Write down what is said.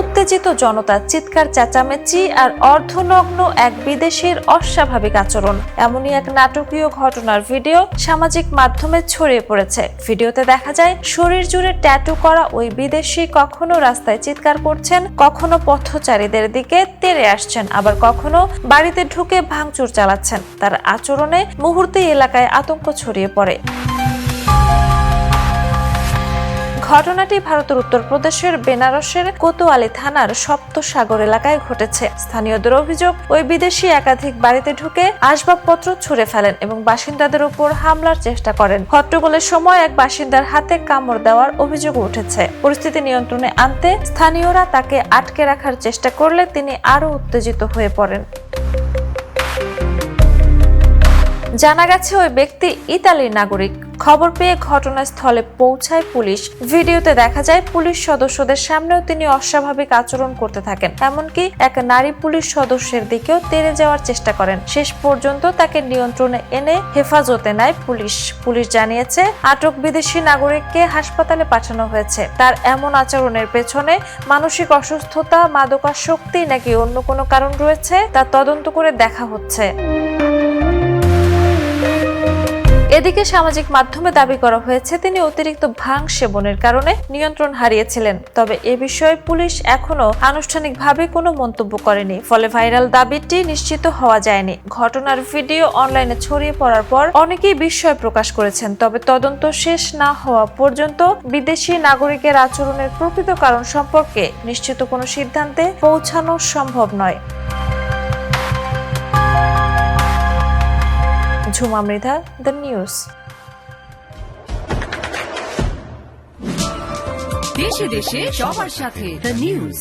উত্তেজিত জনতা, চিৎকার চেঁচামেচি আর অর্ধনগ্ন এক বিদেশির অস্বাভাবিক আচরণ, এমনই এক নাটকীয় ঘটনার ভিডিও সামাজিক মাধ্যমে ছড়িয়ে পড়েছে। ভিডিওতে দেখা যায় শরীর জুড়ে ট্যাটু করা ওই বিদেশি কখনো রাস্তায় চিৎকার করছেন, কখনো পথচারীদের দিকে তেড়ে আসছেন, আবার কখনো বাড়িতে ঢুকে ভাঙচুর চালাচ্ছেন। তার আচরণে মুহূর্তেই এলাকায় আতঙ্ক ছড়িয়ে পড়ে। ঘটনাটি ভারতের উত্তরপ্রদেশের বেনারসের কোতোয়ালি থানার সপ্তসাগর এলাকায় ঘটেছে। স্থানীয়দের অভিযোগ, ওই বিদেশি একাধিক বাড়িতে ঢুকে আসবাবপত্র ছুঁড়ে ফেলেন এবং বাসিন্দাদের উপর হামলার চেষ্টা করেন। হট্টগোলের সময় এক বাসিন্দার হাতে কামড় দেওয়ার অভিযোগ উঠেছে। পরিস্থিতি নিয়ন্ত্রণে আনতে স্থানীয়রা তাকে আটকে রাখার চেষ্টা করলে তিনি আরও উত্তেজিত হয়ে পড়েন। জানা গেছে ওই ব্যক্তি ইতালির নাগরিক। খবর পেয়ে ঘটনাস্থলে পৌঁছায় পুলিশ। ভিডিওতে দেখা যায় পুলিশ সদস্যদের সামনেও তিনি অস্বাভাবিক আচরণ করতে থাকেন, এমনকি এক নারী পুলিশ সদস্যের দিকেও তেড়ে যাওয়ার চেষ্টা করেন। শেষ পর্যন্ত তাকে নিয়ন্ত্রণে এনে হেফাজতে নেয় পুলিশ। পুলিশ জানিয়েছে আটক বিদেশি নাগরিককে হাসপাতালে পাঠানো হয়েছে। তার এমন আচরণের পেছনে মানসিক অসুস্থতা, মাদকাসক্তি নাকি অন্য কোনো কারণ রয়েছে তা তদন্ত করে দেখা হচ্ছে। এদিকে সামাজিক মাধ্যমে দাবি করা হয়েছে তিনি অতিরিক্ত ভাং সেবনের কারণে নিয়ন্ত্রণ হারিয়েছিলেন। তবে এ বিষয়ে পুলিশ এখনো আনুষ্ঠানিকভাবে কোনো মন্তব্য করেনি, ফলে ভাইরাল দাবিটি নিশ্চিত হওয়া যায়নি। ঘটনার ভিডিও অনলাইনে ছড়িয়ে পড়ার পর অনেকেই বিস্ময় প্রকাশ করেছেন। তবে তদন্ত শেষ না হওয়া পর্যন্ত বিদেশি নাগরিকের আচরণের প্রকৃত কারণ সম্পর্কে নিশ্চিত কোনো সিদ্ধান্তে পৌঁছানো সম্ভব নয়। Jhuma Mridha, the news. দেশে দেশে সবার সাথে দ্য নিউজ।